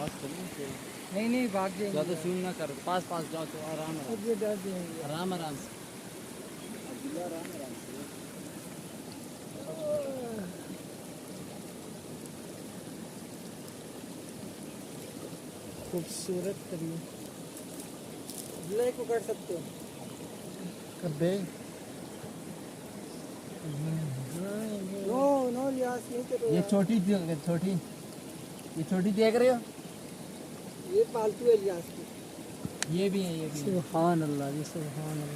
नहीं नहीं भाग जाएंगे। ज़्यादा सीन ना कर, पास पास जाओ तो आराम आराम ये डर जाएंगे। आराम आराम से आराम आराम से। खूबसूरत तरीके ब्लैक को कर सकते हो, कर दे। नो नो लिहाज नहीं करो ये यार। छोटी छोटी, ये छोटी देख रहे हो, ये पालतू है लिहाज की। ये भी है, ये भी है। सुभान अल्लाह जी, सुभान अल्लाह।